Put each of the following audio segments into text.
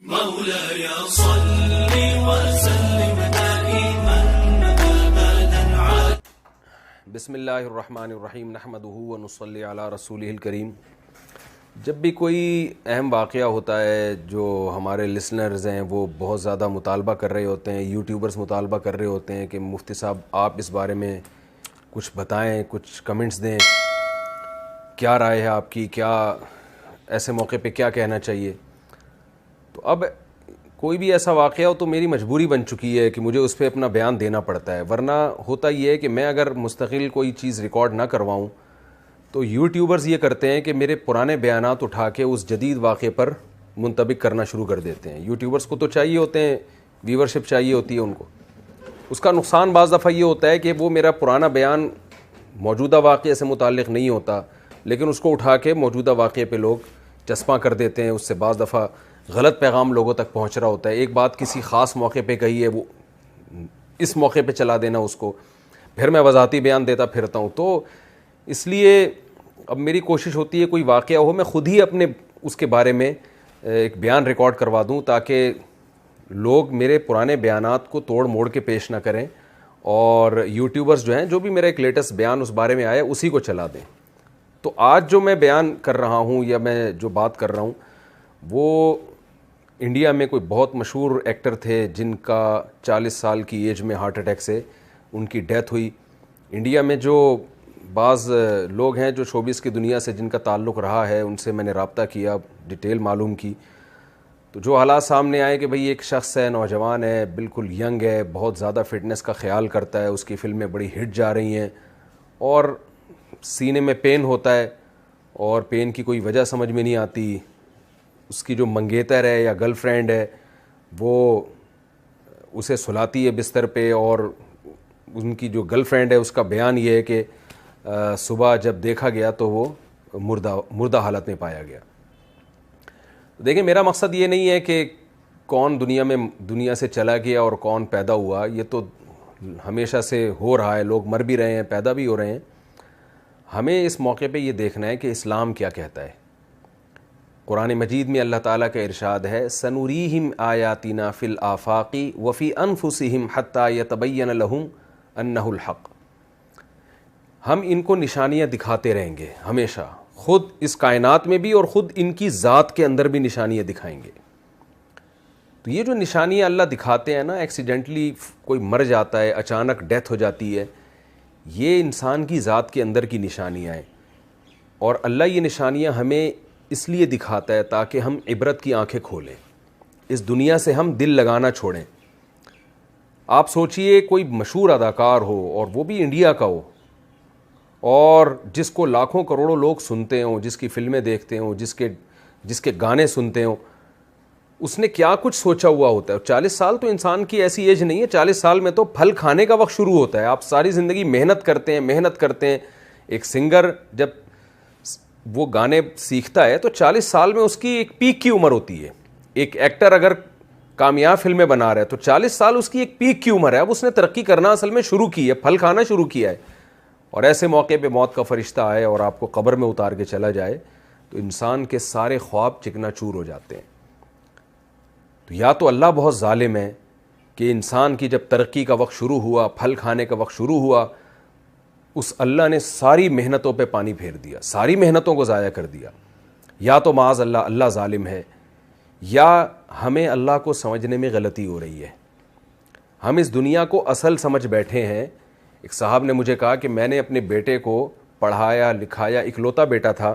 مولاي صل وسلم دائما ابدا على بسم اللہ الرحمن الرحیم نحمدہ ونصلی علی رسولہ الکریم۔ جب بھی کوئی اہم واقعہ ہوتا ہے جو ہمارے لسنرز ہیں وہ بہت زیادہ مطالبہ کر رہے ہوتے ہیں، یوٹیوبرز مطالبہ کر رہے ہوتے ہیں کہ مفتی صاحب آپ اس بارے میں کچھ بتائیں، کچھ کمنٹس دیں، کیا رائے ہے آپ کی، کیا ایسے موقع پہ کیا کہنا چاہیے۔ تو اب کوئی بھی ایسا واقعہ ہو تو میری مجبوری بن چکی ہے کہ مجھے اس پہ اپنا بیان دینا پڑتا ہے، ورنہ ہوتا یہ ہے کہ میں اگر مستقل کوئی چیز ریکارڈ نہ کرواؤں تو یوٹیوبرز یہ کرتے ہیں کہ میرے پرانے بیانات اٹھا کے اس جدید واقعے پر منطبق کرنا شروع کر دیتے ہیں۔ یوٹیوبرز کو تو چاہیے ہوتے ہیں، ویورشپ چاہیے ہوتی ہے ان کو۔ اس کا نقصان بعض دفعہ یہ ہوتا ہے کہ وہ میرا پرانا بیان موجودہ واقعے سے متعلق نہیں ہوتا، لیکن اس کو اٹھا کے موجودہ واقعے پہ لوگ چسپاں کر دیتے ہیں، اس سے بعض دفعہ غلط پیغام لوگوں تک پہنچ رہا ہوتا ہے۔ ایک بات کسی خاص موقع پہ کہی ہے، وہ اس موقع پہ چلا دینا اس کو، پھر میں وضاحتی بیان دیتا پھرتا ہوں۔ تو اس لیے اب میری کوشش ہوتی ہے کوئی واقعہ ہو میں خود ہی اپنے اس کے بارے میں ایک بیان ریکارڈ کروا دوں تاکہ لوگ میرے پرانے بیانات کو توڑ موڑ کے پیش نہ کریں، اور یوٹیوبرز جو ہیں جو بھی میرا ایک لیٹسٹ بیان اس بارے میں آیا اسی کو چلا دیں۔ تو آج جو میں بیان کر رہا ہوں یا میں جو بات کر رہا ہوں وہ انڈیا میں کوئی بہت مشہور ایکٹر تھے جن کا 40 سال کی ایج میں ہارٹ اٹیک سے ان کی ڈیتھ ہوئی۔ انڈیا میں جو بعض لوگ ہیں جو شوبز کی دنیا سے جن کا تعلق رہا ہے ان سے میں نے رابطہ کیا، ڈیٹیل معلوم کی، تو جو حالات سامنے آئے کہ بھئی ایک شخص ہے، نوجوان ہے، بالکل ینگ ہے، بہت زیادہ فٹنس کا خیال کرتا ہے، اس کی فلمیں بڑی ہٹ جا رہی ہیں، اور سینے میں پین ہوتا ہے اور پین کی کوئی وجہ سمجھ میں نہیں آتی۔ اس کی جو منگیتر ہے یا گرل فرینڈ ہے وہ اسے سلاتی ہے بستر پہ، اور ان کی جو گرل فرینڈ ہے اس کا بیان یہ ہے کہ صبح جب دیکھا گیا تو وہ مردہ حالت میں پایا گیا۔ دیکھیں، میرا مقصد یہ نہیں ہے کہ کون دنیا سے چلا گیا اور کون پیدا ہوا، یہ تو ہمیشہ سے ہو رہا ہے، لوگ مر بھی رہے ہیں، پیدا بھی ہو رہے ہیں۔ ہمیں اس موقع پہ یہ دیکھنا ہے کہ اسلام کیا کہتا ہے۔ قرآن مجید میں اللہ تعالیٰ کا ارشاد ہے، سنوریہم آیاتنا فی الآفاق وفی انفسہم حتی یتبین لہم انہ الحق۔ ہم ان کو نشانیاں دکھاتے رہیں گے ہمیشہ، خود اس کائنات میں بھی اور خود ان کی ذات کے اندر بھی نشانیاں دکھائیں گے۔ تو یہ جو نشانیاں اللہ دکھاتے ہیں نا، ایکسیڈنٹلی کوئی مر جاتا ہے، اچانک ڈیتھ ہو جاتی ہے، یہ انسان کی ذات کے اندر کی نشانیاں ہیں، اور اللہ یہ نشانیاں ہمیں اس لیے دکھاتا ہے تاکہ ہم عبرت کی آنکھیں کھولیں، اس دنیا سے ہم دل لگانا چھوڑیں۔ آپ سوچئے کوئی مشہور اداکار ہو اور وہ بھی انڈیا کا ہو، اور جس کو لاکھوں کروڑوں لوگ سنتے ہوں، جس کی فلمیں دیکھتے ہوں، جس کے گانے سنتے ہوں، اس نے کیا کچھ سوچا ہوا ہوتا ہے۔ 40 سال تو انسان کی ایسی ایج نہیں ہے، 40 سال میں تو پھل کھانے کا وقت شروع ہوتا ہے۔ آپ ساری زندگی محنت کرتے ہیں۔ ایک سنگر جب وہ گانے سیکھتا ہے تو 40 سال میں اس کی ایک پیک کی عمر ہوتی ہے۔ ایک ایکٹر اگر کامیاب فلمیں بنا رہا ہے تو 40 سال اس کی ایک پیک کی عمر ہے۔ اب اس نے ترقی کرنا اصل میں شروع کی ہے، پھل کھانا شروع کیا ہے، اور ایسے موقع پہ موت کا فرشتہ آئے اور آپ کو قبر میں اتار کے چلا جائے تو انسان کے سارے خواب چکنا چور ہو جاتے ہیں۔ تو یا تو اللہ بہت ظالم ہے کہ انسان کی جب ترقی کا وقت شروع ہوا، پھل کھانے کا وقت شروع ہوا، اس اللہ نے ساری محنتوں پہ پانی پھیر دیا، ساری محنتوں کو ضائع کر دیا۔ یا تو معاذ اللہ ظالم ہے، یا ہمیں اللہ کو سمجھنے میں غلطی ہو رہی ہے۔ ہم اس دنیا کو اصل سمجھ بیٹھے ہیں۔ ایک صاحب نے مجھے کہا کہ میں نے اپنے بیٹے کو پڑھایا لکھایا، اکلوتا بیٹا تھا،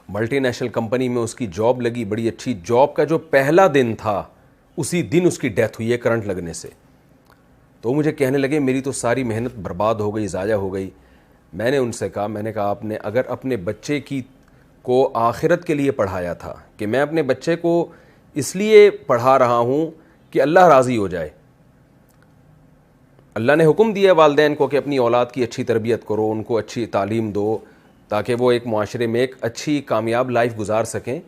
ملٹی نیشنل کمپنی میں اس کی جاب لگی، بڑی اچھی جاب کا جو پہلا دن تھا اسی دن اس کی ڈیتھ ہوئی ہے کرنٹ لگنے سے۔ تو مجھے کہنے لگے میری تو ساری محنت برباد ہو گئی، ضائع ہو گئی۔ میں نے ان سے کہا آپ نے اگر اپنے بچے کو آخرت کے لیے پڑھایا تھا کہ میں اپنے بچے کو اس لیے پڑھا رہا ہوں کہ اللہ راضی ہو جائے، اللہ نے حکم دیا والدین کو کہ اپنی اولاد کی اچھی تربیت کرو، ان کو اچھی تعلیم دو تاکہ وہ ایک معاشرے میں ایک اچھی کامیاب لائف گزار سکیں۔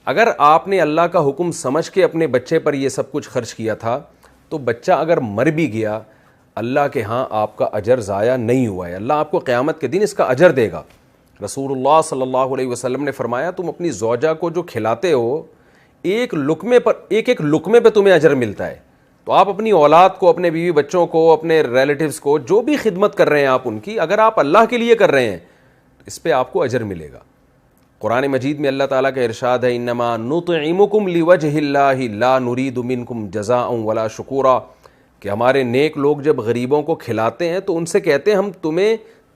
اگر آپ نے اللہ کا حکم سمجھ کے اپنے بچے پر یہ سب کچھ خرچ کیا تھا تو بچہ اگر مر بھی گیا، اللہ کے ہاں آپ کا اجر ضائع نہیں ہوا ہے، اللہ آپ کو قیامت کے دن اس کا اجر دے گا۔ رسول اللہ صلی اللہ علیہ وسلم نے فرمایا تم اپنی زوجہ کو جو کھلاتے ہو ایک لقمے پر ایک لقمے پہ تمہیں اجر ملتا ہے. تو آپ اپنی اولاد کو, اپنے بیوی بچوں کو, اپنے ریلیٹیوز کو, جو بھی خدمت کر رہے ہیں آپ ان کی, اگر آپ اللہ کے لیے کر رہے ہیں تو اس پہ آپ کو اجر ملے گا. قرآن مجید میں اللہ تعالیٰ کا ارشاد ہے, انما نطعمکم لوجہ اللہ لا نرید منکم جزاء ولا شکورا, کہ ہمارے نیک لوگ جب غریبوں کو کھلاتے ہیں تو ان سے کہتے ہیں ہم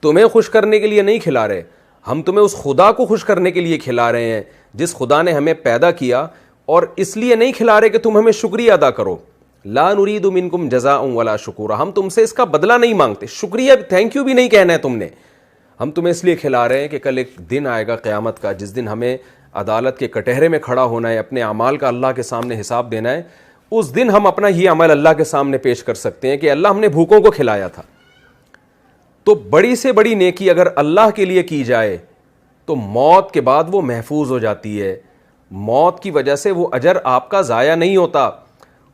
تمہیں خوش کرنے کے لیے نہیں کھلا رہے, ہم تمہیں اس خدا کو خوش کرنے کے لیے کھلا رہے ہیں جس خدا نے ہمیں پیدا کیا, اور اس لیے نہیں کھلا رہے کہ تم ہمیں شکریہ ادا کرو. لا نرید منکم جزاء ولا شکورا, ہم تم سے اس کا بدلہ نہیں مانگتے, شکریہ تھینک یو بھی نہیں کہنا ہے تم نے, ہم تمہیں اس لیے کھلا رہے ہیں کہ کل ایک دن آئے گا قیامت کا جس دن ہمیں عدالت کے کٹہرے میں کھڑا ہونا ہے, اپنے اعمال کا اللہ کے سامنے حساب دینا ہے. اس دن ہم اپنا یہ عمل اللہ کے سامنے پیش کر سکتے ہیں کہ اللہ ہم نے بھوکوں کو کھلایا تھا. تو بڑی سے بڑی نیکی اگر اللہ کے لیے کی جائے تو موت کے بعد وہ محفوظ ہو جاتی ہے, موت کی وجہ سے وہ اجر آپ کا ضائع نہیں ہوتا.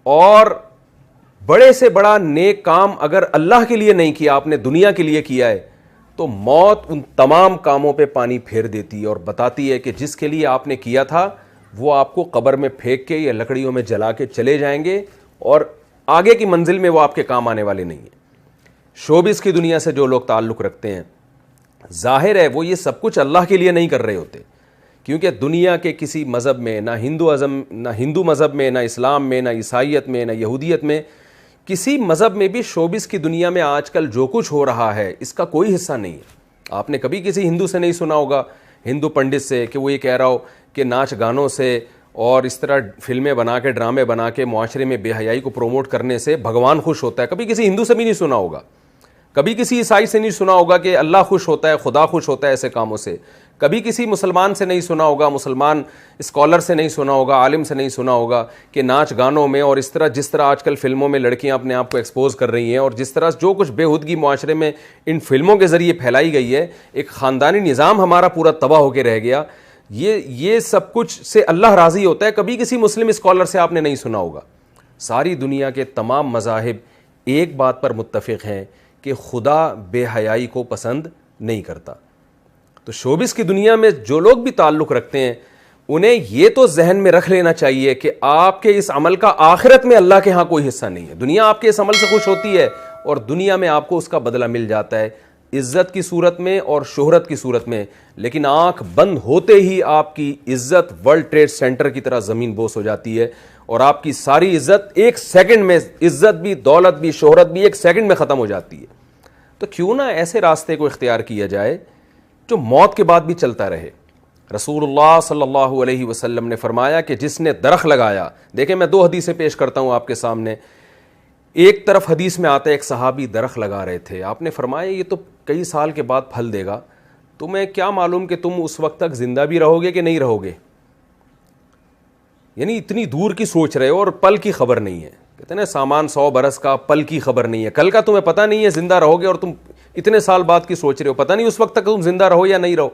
اور بڑے سے بڑا نیک کام اگر اللہ کے لیے نہیں کیا, آپ نے دنیا کے لیے کیا ہے, تو موت ان تمام کاموں پہ پانی پھیر دیتی ہے اور بتاتی ہے کہ جس کے لیے آپ نے کیا تھا وہ آپ کو قبر میں پھینک کے یا لکڑیوں میں جلا کے چلے جائیں گے, اور آگے کی منزل میں وہ آپ کے کام آنے والے نہیں ہیں. شوبز کی دنیا سے جو لوگ تعلق رکھتے ہیں, ظاہر ہے وہ یہ سب کچھ اللہ کے لیے نہیں کر رہے ہوتے, کیونکہ دنیا کے کسی مذہب میں, نہ ہندو مذہب میں, نہ اسلام میں, نہ عیسائیت میں, نہ یہودیت میں, کسی مذہب میں بھی شوبز کی دنیا میں آج کل جو کچھ ہو رہا ہے اس کا کوئی حصہ نہیں ہے. آپ نے کبھی کسی ہندو سے نہیں سنا ہوگا, ہندو پنڈت سے, کہ وہ یہ کہہ رہا ہو کہ ناچ گانوں سے اور اس طرح فلمیں بنا کے, ڈرامے بنا کے معاشرے میں بے حیائی کو پروموٹ کرنے سے بھگوان خوش ہوتا ہے. کبھی کسی ہندو سے بھی نہیں سنا ہوگا, کبھی کسی عیسائی سے نہیں سنا ہوگا کہ اللہ خوش ہوتا ہے, خدا خوش ہوتا ہے ایسے کاموں سے. کبھی کسی مسلمان سے نہیں سنا ہوگا, مسلمان اسکالر سے نہیں سنا ہوگا, عالم سے نہیں سنا ہوگا کہ ناچ گانوں میں اور اس طرح جس طرح آج کل فلموں میں لڑکیاں اپنے آپ کو ایکسپوز کر رہی ہیں, اور جس طرح جو کچھ بے ہودگی معاشرے میں ان فلموں کے ذریعے پھیلائی گئی ہے, ایک خاندانی نظام ہمارا پورا تباہ ہو کے رہ گیا. یہ سب کچھ سے اللہ راضی ہوتا ہے. کبھی کسی مسلم اسکالر سے آپ نے نہیں سنا ہوگا. ساری دنیا کے تمام مذاہب ایک بات پر متفق ہیں کہ خدا بے حیائی کو پسند نہیں کرتا. تو شوبز کی دنیا میں جو لوگ بھی تعلق رکھتے ہیں انہیں یہ تو ذہن میں رکھ لینا چاہیے کہ آپ کے اس عمل کا آخرت میں اللہ کے ہاں کوئی حصہ نہیں ہے. دنیا آپ کے اس عمل سے خوش ہوتی ہے اور دنیا میں آپ کو اس کا بدلہ مل جاتا ہے, عزت کی صورت میں اور شہرت کی صورت میں. لیکن آنکھ بند ہوتے ہی آپ کی عزت ورلڈ ٹریڈ سینٹر کی طرح زمین بوس ہو جاتی ہے, اور آپ کی ساری عزت ایک سیکنڈ میں, عزت بھی, دولت بھی, شہرت بھی ایک سیکنڈ میں ختم ہو جاتی ہے. تو کیوں نہ ایسے راستے کو اختیار کیا جائے جو موت کے بعد بھی چلتا رہے. رسول اللہ صلی اللہ علیہ وسلم نے فرمایا کہ جس نے درخت لگایا, دیکھیں میں 2 حدیثیں پیش کرتا ہوں آپ کے سامنے. ایک طرف حدیث میں آتا ہے ایک صحابی درخت لگا رہے تھے, آپ نے فرمایا یہ تو کئی سال کے بعد پھل دے گا, تمہیں کیا معلوم کہ تم اس وقت تک زندہ بھی رہو گے کہ نہیں رہو گے. یعنی اتنی دور کی سوچ رہے ہو اور پل کی خبر نہیں ہے. کہتے ہیں نا سامان 100 برس کا, پل کی خبر نہیں ہے. کل کا تمہیں پتہ نہیں ہے زندہ رہو گے, اور تم اتنے سال بعد کی سوچ رہے ہو, پتہ نہیں اس وقت تک تم زندہ رہو یا نہیں رہو.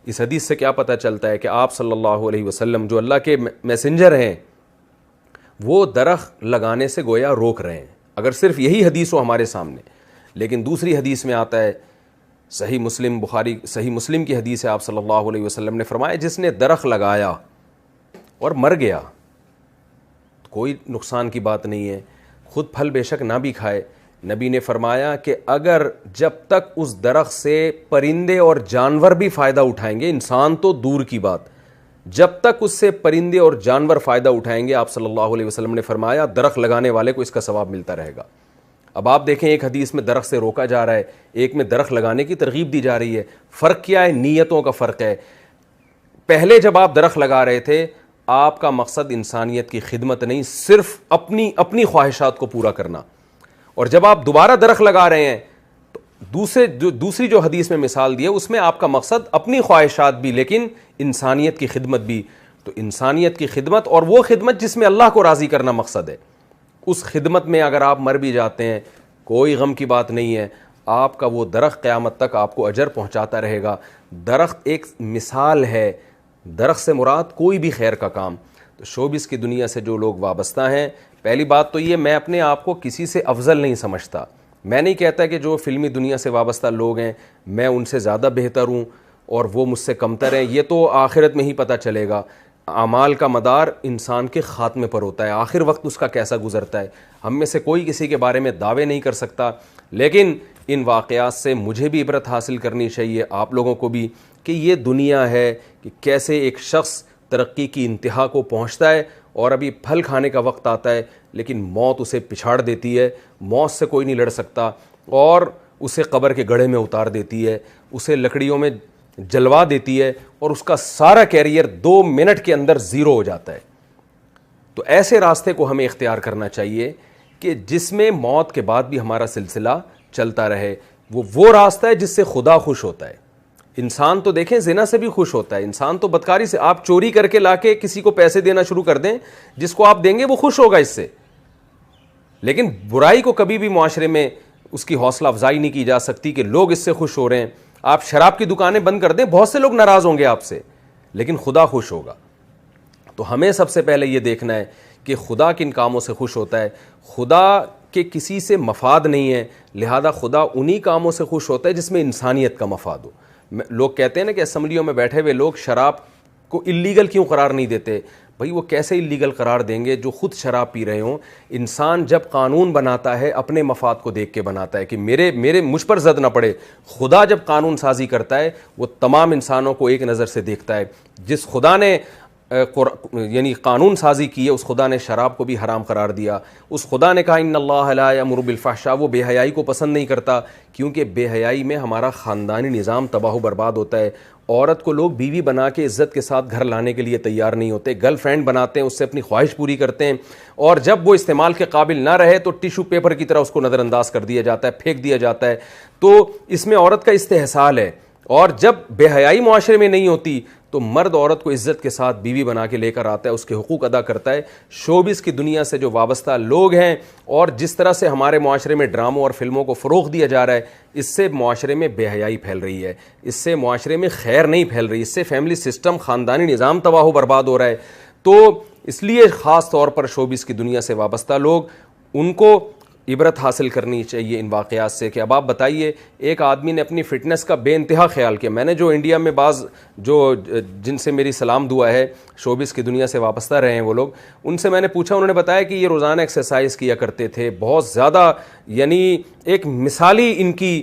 اس حدیث سے کیا پتہ چلتا ہے کہ آپ صلی اللہ علیہ وسلم جو اللہ کے میسنجر ہیں وہ درخت لگانے سے گویا روک رہے ہیں, اگر صرف یہی حدیث ہو ہمارے سامنے. لیکن دوسری حدیث میں آتا ہے, صحیح مسلم, بخاری صحیح مسلم کی حدیث ہے, آپ صلی اللہ علیہ وسلم نے فرمایا جس نے درخت لگایا اور مر گیا کوئی نقصان کی بات نہیں ہے, خود پھل بے شک نہ بھی کھائے. نبی نے فرمایا کہ اگر جب تک اس درخت سے پرندے اور جانور بھی فائدہ اٹھائیں گے, انسان تو دور کی بات, جب تک اس سے پرندے اور جانور فائدہ اٹھائیں گے, آپ صلی اللہ علیہ وسلم نے فرمایا درخت لگانے والے کو اس کا ثواب ملتا رہے گا. اب آپ دیکھیں ایک حدیث میں درخت سے روکا جا رہا ہے, ایک میں درخت لگانے کی ترغیب دی جا رہی ہے. فرق کیا ہے؟ نیتوں کا فرق ہے. پہلے جب آپ درخت لگا رہے تھے آپ کا مقصد انسانیت کی خدمت نہیں, صرف اپنی خواہشات کو پورا کرنا. اور جب آپ دوبارہ درخت لگا رہے ہیں تو دوسری جو حدیث میں مثال دی ہے اس میں آپ کا مقصد اپنی خواہشات بھی لیکن انسانیت کی خدمت بھی. تو انسانیت کی خدمت اور وہ خدمت جس میں اللہ کو راضی کرنا مقصد ہے, اس خدمت میں اگر آپ مر بھی جاتے ہیں کوئی غم کی بات نہیں ہے, آپ کا وہ درخت قیامت تک آپ کو اجر پہنچاتا رہے گا. درخت ایک مثال ہے, درخت سے مراد کوئی بھی خیر کا کام. تو شوبز کی دنیا سے جو لوگ وابستہ ہیں, پہلی بات تو یہ میں اپنے آپ کو کسی سے افضل نہیں سمجھتا. میں نہیں کہتا کہ جو فلمی دنیا سے وابستہ لوگ ہیں میں ان سے زیادہ بہتر ہوں اور وہ مجھ سے کمتر ہیں, یہ تو آخرت میں ہی پتہ چلے گا. اعمال کا مدار انسان کے خاتمے پر ہوتا ہے، آخر وقت اس کا کیسا گزرتا ہے ہم میں سے کوئی کسی کے بارے میں دعوے نہیں کر سکتا، لیکن ان واقعات سے مجھے بھی عبرت حاصل کرنی چاہیے، آپ لوگوں کو بھی، کہ یہ دنیا ہے کہ کیسے ایک شخص ترقی کی انتہا کو پہنچتا ہے اور ابھی پھل کھانے کا وقت آتا ہے لیکن موت اسے پچھاڑ دیتی ہے، موت سے کوئی نہیں لڑ سکتا اور اسے قبر کے گڑھے میں اتار دیتی ہے، اسے لکڑیوں میں جلوا دیتی ہے اور اس کا سارا کیریئر 2 منٹ کے اندر زیرو ہو جاتا ہے۔ تو ایسے راستے کو ہمیں اختیار کرنا چاہیے کہ جس میں موت کے بعد بھی ہمارا سلسلہ چلتا رہے، وہ راستہ ہے جس سے خدا خوش ہوتا ہے۔ انسان تو دیکھیں زنا سے بھی خوش ہوتا ہے، انسان تو بدکاری سے، آپ چوری کر کے لا کے کسی کو پیسے دینا شروع کر دیں، جس کو آپ دیں گے وہ خوش ہوگا اس سے، لیکن برائی کو کبھی بھی معاشرے میں اس کی حوصلہ افزائی نہیں کی جا سکتی کہ لوگ اس سے خوش ہو رہے ہیں۔ آپ شراب کی دکانیں بند کر دیں، بہت سے لوگ ناراض ہوں گے آپ سے، لیکن خدا خوش ہوگا۔ تو ہمیں سب سے پہلے یہ دیکھنا ہے کہ خدا کن کاموں سے خوش ہوتا ہے، خدا کے کسی سے مفاد نہیں ہے، لہذا خدا انہی کاموں سے خوش ہوتا ہے جس میں انسانیت کا مفاد ہو۔ لوگ کہتے ہیں نا کہ اسمبلیوں میں بیٹھے ہوئے لوگ شراب کو اللیگل کیوں قرار نہیں دیتے؟ بھائی وہ کیسے اللیگل قرار دیں گے جو خود شراب پی رہے ہوں؟ انسان جب قانون بناتا ہے اپنے مفاد کو دیکھ کے بناتا ہے کہ مجھ پر زد نہ پڑے۔ خدا جب قانون سازی کرتا ہے وہ تمام انسانوں کو ایک نظر سے دیکھتا ہے۔ جس خدا نے یعنی قانون سازی کی ہے اس خدا نے شراب کو بھی حرام قرار دیا۔ اس خدا نے کہا ان اللہ لا یامر بالفحشاء، وہ بے حیائی کو پسند نہیں کرتا، کیونکہ بے حیائی میں ہمارا خاندانی نظام تباہ و برباد ہوتا ہے۔ عورت کو لوگ بیوی بنا کے عزت کے ساتھ گھر لانے کے لیے تیار نہیں ہوتے، گرل فرینڈ بناتے ہیں، اس سے اپنی خواہش پوری کرتے ہیں، اور جب وہ استعمال کے قابل نہ رہے تو ٹیشو پیپر کی طرح اس کو نظر انداز کر دیا جاتا ہے، پھینک دیا جاتا ہے۔ تو اس میں عورت کا استحصال ہے، اور جب بے حیائی معاشرے میں نہیں ہوتی تو مرد عورت کو عزت کے ساتھ بیوی بنا کے لے کر آتا ہے، اس کے حقوق ادا کرتا ہے۔ شوبز کی دنیا سے جو وابستہ لوگ ہیں اور جس طرح سے ہمارے معاشرے میں ڈراموں اور فلموں کو فروغ دیا جا رہا ہے، اس سے معاشرے میں بے حیائی پھیل رہی ہے، اس سے معاشرے میں خیر نہیں پھیل رہی، اس سے فیملی سسٹم، خاندانی نظام تباہ و برباد ہو رہا ہے۔ تو اس لیے خاص طور پر شوبز کی دنیا سے وابستہ لوگ، ان کو عبرت حاصل کرنی چاہیے ان واقعات سے کہ اب آپ بتائیے، ایک آدمی نے اپنی فٹنس کا بے انتہا خیال کیا۔ میں نے جو انڈیا میں بعض جن سے میری سلام دعا ہے، شوبز کی دنیا سے وابستہ رہے ہیں وہ لوگ، ان سے میں نے پوچھا، انہوں نے بتایا کہ یہ روزانہ ایکسرسائز کیا کرتے تھے، بہت زیادہ، یعنی ایک مثالی ان کی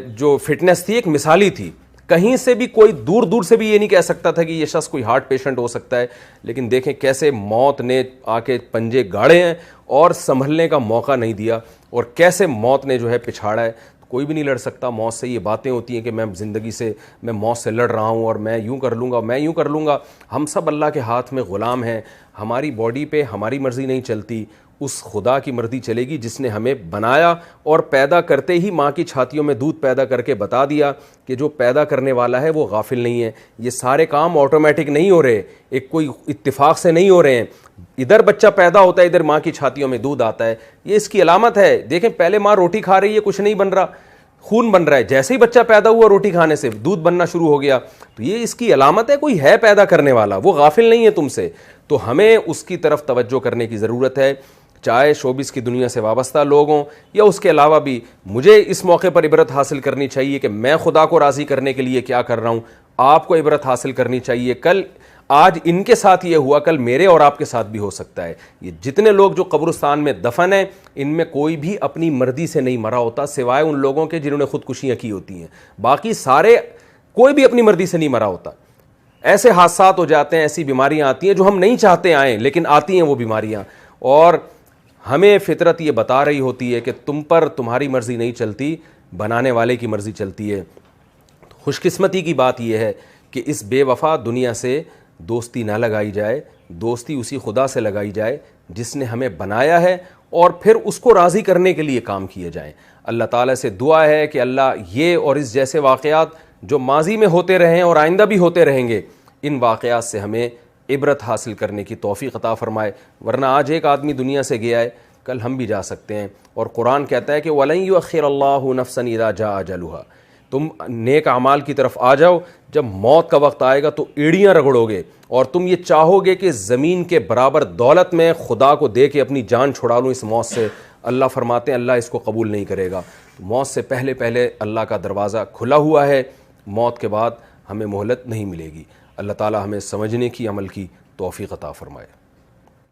جو فٹنس تھی ایک مثالی تھی، کہیں سے بھی کوئی دور دور سے بھی یہ نہیں کہہ سکتا تھا کہ یہ شخص کوئی ہارٹ پیشنٹ ہو سکتا ہے، لیکن دیکھیں کیسے موت نے آ کے پنجے گاڑے ہیں اور سنبھلنے کا موقع نہیں دیا، اور کیسے موت نے جو ہے پچھاڑا ہے۔ کوئی بھی نہیں لڑ سکتا موت سے۔ یہ باتیں ہوتی ہیں کہ میں زندگی سے، میں موت سے لڑ رہا ہوں اور میں یوں کر لوں گا، میں یوں کر لوں گا۔ ہم سب اللہ کے ہاتھ میں غلام ہیں، ہماری باڈی پہ ہماری مرضی نہیں چلتی، اس خدا کی مرضی چلے گی جس نے ہمیں بنایا اور پیدا کرتے ہی ماں کی چھاتیوں میں دودھ پیدا کر کے بتا دیا کہ جو پیدا کرنے والا ہے وہ غافل نہیں ہے۔ یہ سارے کام آٹومیٹک نہیں ہو رہے، ایک کوئی اتفاق سے نہیں ہو رہے ہیں۔ ادھر بچہ پیدا ہوتا ہے، ادھر ماں کی چھاتیوں میں دودھ آتا ہے، یہ اس کی علامت ہے۔ دیکھیں پہلے ماں روٹی کھا رہی ہے، کچھ نہیں بن رہا، خون بن رہا ہے، جیسے ہی بچہ پیدا ہوا روٹی کھانے سے دودھ بننا شروع ہو گیا، تو یہ اس کی علامت ہے کوئی ہے پیدا کرنے والا، وہ غافل نہیں ہے تم سے۔ تو ہمیں اس کی طرف توجہ کرنے کی ضرورت ہے، چاہے شوبز کی دنیا سے وابستہ لوگ ہوں یا اس کے علاوہ بھی۔ مجھے اس موقع پر عبرت حاصل کرنی چاہیے کہ میں خدا کو راضی کرنے کے لیے کیا کر رہا ہوں، آپ کو عبرت حاصل کرنی چاہیے۔ آج ان کے ساتھ یہ ہوا، کل میرے اور آپ کے ساتھ بھی ہو سکتا ہے۔ یہ جتنے لوگ جو قبرستان میں دفن ہیں، ان میں کوئی بھی اپنی مرضی سے نہیں مرا ہوتا، سوائے ان لوگوں کے جنہوں نے خودکشیاں کی ہوتی ہیں، باقی سارے کوئی بھی اپنی مرضی سے نہیں مرا ہوتا۔ ایسے حادثات ہو جاتے ہیں، ایسی بیماریاں آتی ہیں جو ہم نہیں چاہتے آئیں، لیکن آتی ہیں وہ بیماریاں، اور ہمیں فطرت یہ بتا رہی ہوتی ہے کہ تم پر تمہاری مرضی نہیں چلتی، بنانے والے کی مرضی چلتی ہے۔ خوش قسمتی کی بات یہ ہے کہ اس بے وفا دنیا سے دوستی نہ لگائی جائے، دوستی اسی خدا سے لگائی جائے جس نے ہمیں بنایا ہے، اور پھر اس کو راضی کرنے کے لیے کام کیے جائیں۔ اللہ تعالیٰ سے دعا ہے کہ اللہ یہ اور اس جیسے واقعات جو ماضی میں ہوتے رہے ہیں اور آئندہ بھی ہوتے رہیں گے، ان واقعات سے ہمیں عبرت حاصل کرنے کی توفیق عطا فرمائے، ورنہ آج ایک آدمی دنیا سے گیا ہے، کل ہم بھی جا سکتے ہیں، اور قرآن کہتا ہے کہ وَلَن يُؤَخِّرَ اللَّهُ نَفْسًا إِذَا جَاءَ أَجَلُهَا۔ تم نیک اعمال کی طرف آ جاؤ، جب موت کا وقت آئے گا تو ایڑیاں رگڑو گے، اور تم یہ چاہو گے کہ زمین کے برابر دولت میں خدا کو دے کے اپنی جان چھڑا لوں اس موت سے۔ اللہ فرماتے ہیں اللہ اس کو قبول نہیں کرے گا۔ موت سے پہلے پہلے اللہ کا دروازہ کھلا ہوا ہے، موت کے بعد ہمیں مہلت نہیں ملے گی۔ اللہ تعالی ہمیں سمجھنے کی، عمل کی توفیق عطا فرمائے.